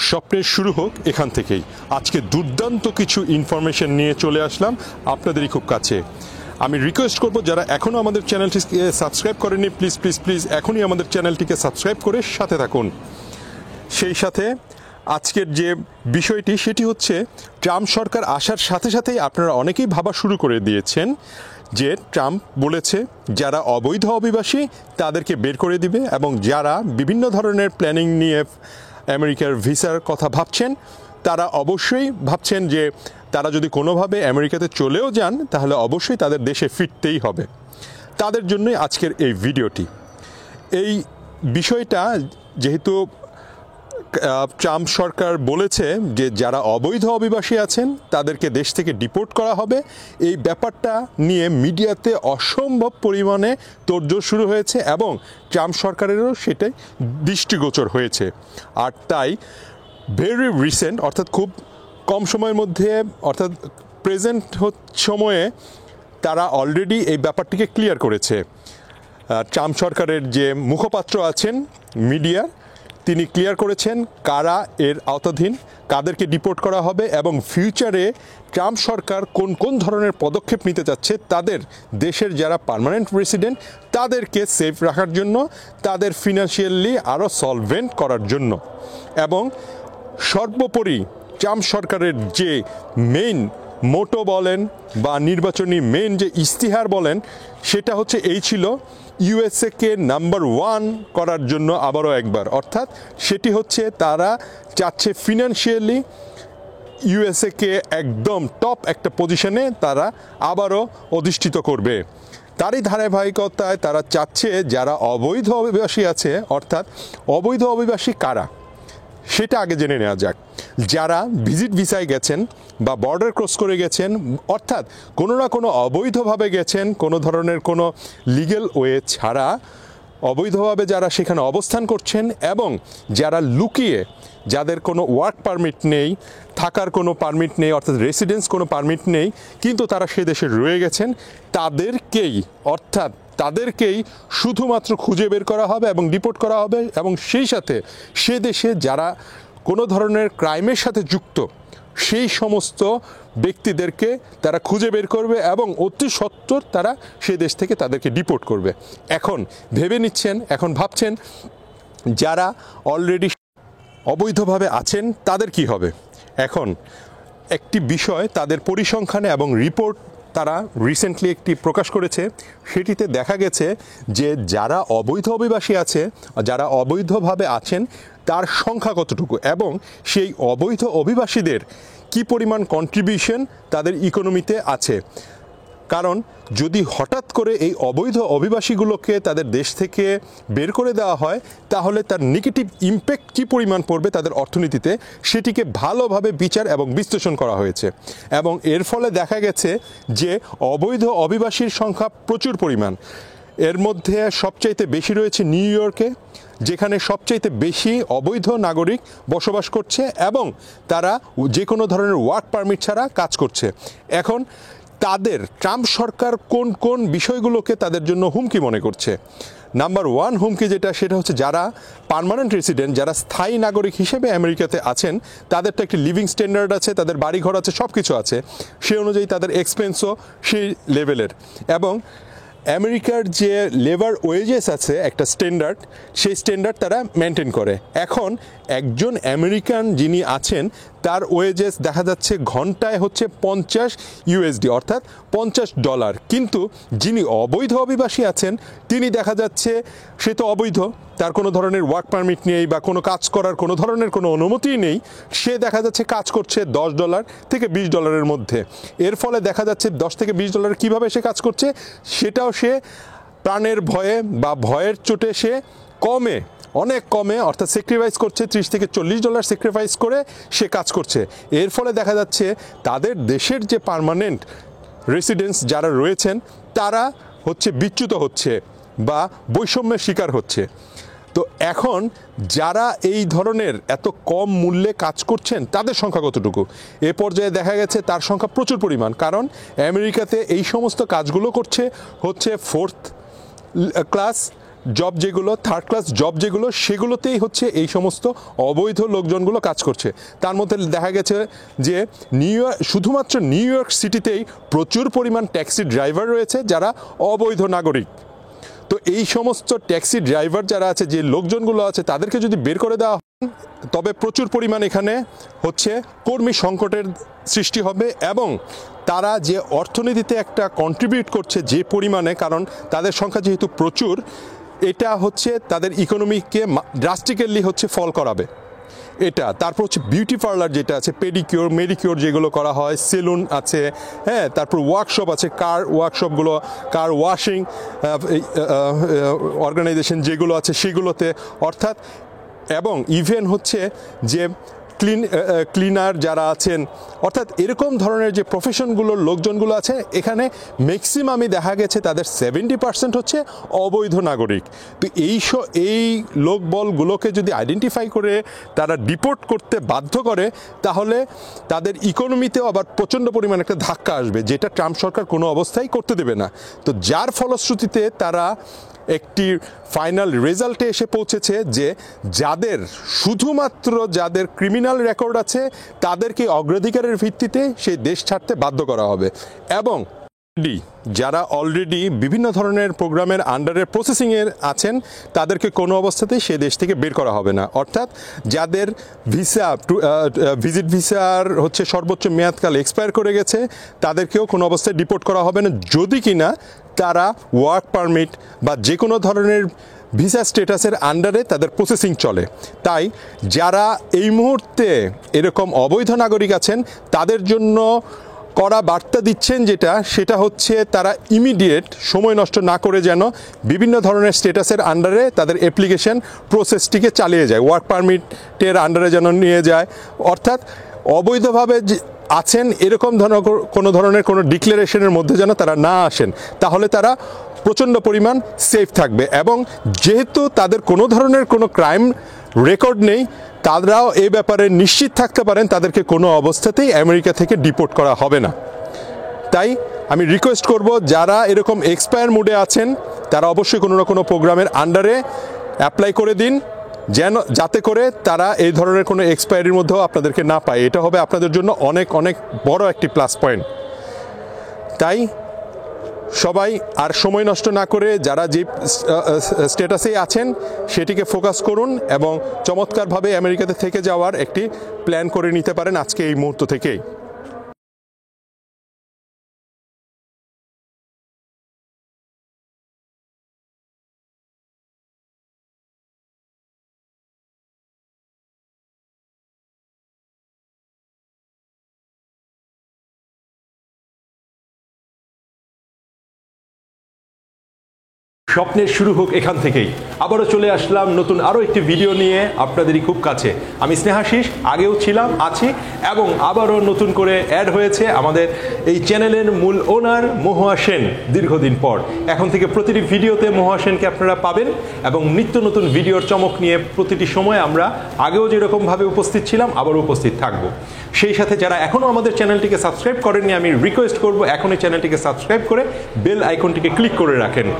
স্বপ্নের শুরু হোক এখান থেকেই। আজকে দুর্দান্ত কিছু ইনফরমেশন নিয়ে চলে আসলাম আপনাদেরই খুব কাছে। আমি রিকোয়েস্ট করব যারা এখনও আমাদের চ্যানেলটিকে সাবস্ক্রাইব করেনি, প্লিজ প্লিজ প্লিজ এখনই আমাদের চ্যানেলটিকে সাবস্ক্রাইব করে সাথে থাকুন। সেই সাথে আজকের যে বিষয়টি সেটি হচ্ছে, ট্রাম্প সরকার আসার সাথে সাথেই আপনারা অনেকেই ভাবা শুরু করে দিয়েছেন যে ট্রাম্প বলেছে যারা অবৈধ অভিবাসী তাদেরকে বের করে দিবে, এবং যারা বিভিন্ন ধরনের প্ল্যানিং নিয়ে আমেরিকার ভিসার কথা ভাবছেন তারা অবশ্যই ভাবছেন যে তারা যদি কোনোভাবে আমেরিকাতে চলেও যান তাহলে অবশ্যই তাদের দেশে ফিরতেই হবে। তাদের জন্যই আজকের এই ভিডিওটি। এই বিষয়টা যেহেতু ট্রাম্প সরকার বলেছে যে যারা অবৈধ অভিবাসী আছেন তাদেরকে দেশ থেকে ডিপোর্ট করা হবে, এই ব্যাপারটা নিয়ে মিডিয়াতে অসম্ভব পরিমাণে তোড়জোড় শুরু হয়েছে এবং ট্রাম্প সরকারেরও সেটাই দৃষ্টিগোচর হয়েছে। আর তাই ভেরি রিসেন্ট, অর্থাৎ খুব কম সময়ের মধ্যে, অর্থাৎ প্রেজেন্ট সময়ে তারা অলরেডি এই ব্যাপারটিকে ক্লিয়ার করেছে। ট্রাম্প সরকারের যে মুখপাত্র আছেন মিডিয়ার, তিনি ক্লিয়ার করেছেন কারা এর আওতাধীন, কাদেরকে ডিপোর্ট করা হবে এবং ফিউচারে ট্রাম্প সরকার কোন কোন ধরনের পদক্ষেপ নিতে যাচ্ছে তাদের দেশের যারা পার্মানেন্ট রেসিডেন্ট তাদেরকে সেফ রাখার জন্য, তাদের ফিনান্সিয়ালি আরও সলভেন্ট করার জন্য। এবং সর্বোপরি ট্রাম্প সরকারের যে মেইন মোটো বলেন বা নির্বাচনী মেইন যে ইস্তিহার বলেন সেটা হচ্ছে এই ছিল, ইউএসএকে নাম্বার 1 করার জন্য আবারও একবার। অর্থাৎ সেটি হচ্ছে তারা চাচ্ছে ফিনান্সিয়ালি ইউএসএকে একদম টপ একটা পজিশনে তারা আবারও অধিষ্ঠিত করবে। তারই ধারাবাহিকতায় তারা চাচ্ছে যারা অবৈধ অভিবাসী আছে, অর্থাৎ অবৈধ অভিবাসী কারা সেটা আগে জেনে নেওয়া যাক। যারা ভিজিট ভিসায় গেছেন বা বর্ডার ক্রস করে গেছেন, অর্থাৎ কোনো না কোনো অবৈধভাবে গেছেন, কোনো ধরনের কোনো লিগ্যাল ওয়ে ছাড়া অবৈধভাবে যারা সেখানে অবস্থান করছেন, এবং যারা লুকিয়ে, যাদের কোনো ওয়ার্ক পারমিট নেই, থাকার কোনো পারমিট নেই, অর্থাৎ রেসিডেন্স কোনো পারমিট নেই, কিন্তু তারা সে দেশে রয়ে গেছেন, তাদেরকেই শুধুমাত্র খুঁজে বের করা হবে এবং ডিপোর্ট করা হবে। এবং সেই সাথে সে দেশে যারা কোনো ধরনের ক্রাইমের সাথে যুক্ত সেই সমস্ত ব্যক্তিদেরকে তারা খুঁজে বের করবে এবং অতি সত্বর তারা সে দেশ থেকে তাদেরকে ডিপোর্ট করবে। এখন ভাবছেন যারা অলরেডি অবৈধভাবে আছেন তাদের কি হবে। এখন একটি বিষয় তাদের পরিসংখ্যানে এবং রিপোর্ট তারা রিসেন্টলি একটি প্রকাশ করেছে, সেটিতে দেখা গেছে যে যারা অবৈধ অভিবাসী আছে, যারা অবৈধভাবে আছেন তার সংখ্যা কতটুকু, এবং সেই অবৈধ অভিবাসীদের কি পরিমাণ কন্ট্রিবিউশন তাদের ইকোনমিতে আছে। কারণ যদি হঠাৎ করে এই অবৈধ অভিবাসীগুলোকে তাদের দেশ থেকে বের করে দেওয়া হয় তাহলে তার নেগেটিভ ইম্প্যাক্ট কী পরিমাণ পড়বে তাদের অর্থনীতিতে, সেটিকে ভালোভাবে বিচার এবং বিশ্লেষণ করা হয়েছে। এবং এর ফলে দেখা গেছে যে অবৈধ অভিবাসীর সংখ্যা প্রচুর পরিমাণ। এর মধ্যে সবচাইতে বেশি রয়েছে নিউ ইয়র্কে, যেখানে সবচাইতে বেশি অবৈধ নাগরিক বসবাস করছে এবং তারা যে কোনো ধরনের ওয়ার্ক পারমিট ছাড়া কাজ করছে। এখন তাদের ট্রাম্প সরকার কোন কোন বিষয়গুলোকে তাদের জন্য হুমকি মনে করছে। নাম্বার 1 হুমকি সেটা হচ্ছে যারা পার্মানেন্ট রেসিডেন্ট, যারা স্থায়ী নাগরিক হিসেবে আমেরিকাতে আছেন, তাদের তো একটি লিভিং স্ট্যান্ডার্ড আছে, তাদের বাড়িঘর আছে, সব কিছু আছে, সেই অনুযায়ী তাদের এক্সপেন্সও সেই লেভেলের। এবং আমেরিকার যে লেবার ওয়েজেস আছে একটা স্ট্যান্ডার্ড, সেই স্ট্যান্ডার্ড তারা মেনটেন করে। এখন একজন আমেরিকান যিনি আছেন তার ওয়েজেস দেখা যাচ্ছে ঘন্টায় হচ্ছে 50 ইউএসডি, অর্থাৎ $50। কিন্তু যিনি অবৈধ অভিবাসী আছেন তিনি দেখা যাচ্ছে সে তো অবৈধ, তার কোনো ধরনের ওয়ার্ক পারমিট নেই বা কোনো কাজ করার কোনো ধরনের কোনো অনুমতিই নেই, সে দেখা যাচ্ছে কাজ করছে $10 থেকে $20 মধ্যে। এর ফলে দেখা যাচ্ছে $10 থেকে $20 কীভাবে সে কাজ করছে সেটাও সে প্রাণের ভয়ে বা ভয়ের চোটে সে অনেক কমে, অর্থাৎ স্যাক্রিফাইস করছে, $30 থেকে $40 স্যাক্রিফাইস করে সে কাজ করছে। এর ফলে দেখা যাচ্ছে তাদের দেশের যে পার্মানেন্ট রেসিডেন্টস যারা রয়েছেন তারা বিচ্যুত হচ্ছে বা বৈষম্যের শিকার হচ্ছে। তো এখন যারা এই ধরনের এত কম মূল্যে কাজ করছেন তাদের সংখ্যা কতটুকু, এ পর্যায়ে দেখা গেছে তার সংখ্যা প্রচুর পরিমাণ। কারণ আমেরিকাতে এই সমস্ত কাজগুলো করছে 4th ক্লাস জব যেগুলো, থার্ড ক্লাস জব যেগুলো, সেগুলোতেই হচ্ছে এই সমস্ত অবৈধ লোকজনগুলো কাজ করছে। তার মধ্যে দেখা গেছে যে শুধুমাত্র নিউ ইয়র্ক সিটিতেই প্রচুর পরিমাণ ট্যাক্সি ড্রাইভার রয়েছে যারা অবৈধ নাগরিক। তো এই সমস্ত ট্যাক্সি ড্রাইভার যারা আছে, যে লোকজনগুলো আছে, তাদেরকে যদি বের করে দেওয়া হয় তবে প্রচুর পরিমাণ এখানে হচ্ছে কর্মী সংকটের সৃষ্টি হবে, এবং তারা যে অর্থনীতিতে একটা কন্ট্রিবিউট করছে যে পরিমাণে, কারণ তাদের সংখ্যা যেহেতু প্রচুর, এটা হচ্ছে তাদের ইকোনমিকে ড্রাস্টিক্যালি হচ্ছে ফল করাবে। এটা তারপর হচ্ছে বিউটি পার্লার যেটা আছে, পেডিকিওর মেডিকিওর যেগুলো করা হয়, সেলুন আছে, হ্যাঁ, তারপর ওয়ার্কশপ আছে, কার ওয়ার্কশপগুলো, কার ওয়াশিং অর্গানাইজেশন যেগুলো আছে সেগুলোতে, অর্থাৎ এবং ইভেন হচ্ছে যে ক্লিনার যারা আছেন, অর্থাৎ এরকম ধরনের যে প্রফেশনগুলোর লোকজনগুলো আছে, এখানে ম্যাক্সিমামই দেখা গেছে তাদের 70% হচ্ছে অবৈধ নাগরিক। তো এই লোকবলগুলোকে যদি আইডেন্টিফাই করে তারা ডিপোর্ট করতে বাধ্য করে, তাহলে তাদের ইকোনমিতেও আবার প্রচণ্ড পরিমাণ একটা ধাক্কা আসবে, যেটা ট্রাম্প সরকার কোনো অবস্থায় করতে দেবে না। তো যার ফলশ্রুতিতে তারা একটি ফাইনাল রেজাল্টে এসে পৌঁছেছে যে শুধুমাত্র যাদের ক্রিমিনাল রেকর্ড আছে তাদেরকে অগ্রাধিকারের ভিত্তিতে সেই দেশ ছাড়তে বাধ্য করা হবে, এবং যারা অলরেডি বিভিন্ন ধরনের প্রোগ্রামের আন্ডারে প্রসেসিংয়ের আছেন তাদেরকে কোনো অবস্থাতেই সে দেশ থেকে বের করা হবে না। অর্থাৎ যাদের ভিজিট ভিসার হচ্ছে সর্বোচ্চ মেয়াদকাল এক্সপায়ার করে গেছে, তাদেরকেও কোনো অবস্থায় ডিপোর্ট করা হবে না, যদি কিনা তারা ওয়ার্ক পারমিট বা যে কোনো ধরনের ভিসা স্ট্যাটাসের আন্ডারে তাদের প্রসেসিং চলে। তাই যারা এই মুহূর্তে এরকম অবৈধ নাগরিক আছেন, তাদের জন্য কড়া বার্তা দিচ্ছেন সেটা হচ্ছে তারা ইমিডিয়েট সময় নষ্ট না করে যেন বিভিন্ন ধরনের স্ট্যাটাসের আন্ডারে তাদের অ্যাপ্লিকেশন প্রসেসটিকে চালিয়ে যায়, ওয়ার্ক পারমিটের আন্ডারে যেন নিয়ে যায়। অর্থাৎ অবৈধভাবে আছেন এরকম কোনো ধরনের কোনো ডিক্লারেশনের মধ্যে যেন তারা না আসেন, তাহলে তারা প্রচণ্ড পরিমাণ সেফ থাকবে। এবং যেহেতু তাদের কোনো ধরনের কোনো ক্রাইম রেকর্ড নেই, তারাও এই ব্যাপারে নিশ্চিত থাকতে পারেন তাদেরকে কোনো অবস্থাতেই আমেরিকা থেকে ডিপোর্ট করা হবে না। তাই আমি রিকোয়েস্ট করব, যারা এরকম এক্সপায়ার মোডে আছেন তারা অবশ্যই কোনো না কোনো প্রোগ্রামের আন্ডারে অ্যাপ্লাই করে দিন, যাতে করে তারা এই ধরনের কোনো এক্সপায়ারির মধ্যেও আপনাদেরকে না পায়। এটা হবে আপনাদের জন্য অনেক অনেক বড় একটি প্লাস পয়েন্ট। তাই সবাই আর সময় নষ্ট না করে যারা যে স্ট্যাটাসে আছেন সেটিকে ফোকাস করুন এবং চমৎকারভাবে আমেরিকাতে থেকে যাওয়ার একটি প্ল্যান করে নিতে পারেন আজকে এই মুহূর্ত থেকেই। স্বপ্নের শুরু হোক এখান থেকেই। আবারও চলে আসলাম নতুন আরও একটি ভিডিও নিয়ে আপনাদেরই খুব কাছে। আমি স্নেহাশিস, আগেও ছিলাম, আছি, এবং আবারও নতুন করে অ্যাড হয়েছে আমাদের এই চ্যানেলের মূল ওনার মহুয়া সেন। দীর্ঘদিন পর এখন থেকে প্রতিটি ভিডিওতে মহুয়া সেনকে আপনারা পাবেন, এবং নিত্য নতুন ভিডিওর চমক নিয়ে প্রতিটি সময় আমরা আগেও যেরকমভাবে উপস্থিত ছিলাম আবারও উপস্থিত থাকব। সেই সাথে যারা এখনও আমাদের চ্যানেলটিকে সাবস্ক্রাইব করেননি, আমি রিকোয়েস্ট করব এখনই চ্যানেলটিকে সাবস্ক্রাইব করে বেল আইকনটিকে ক্লিক করে রাখেন।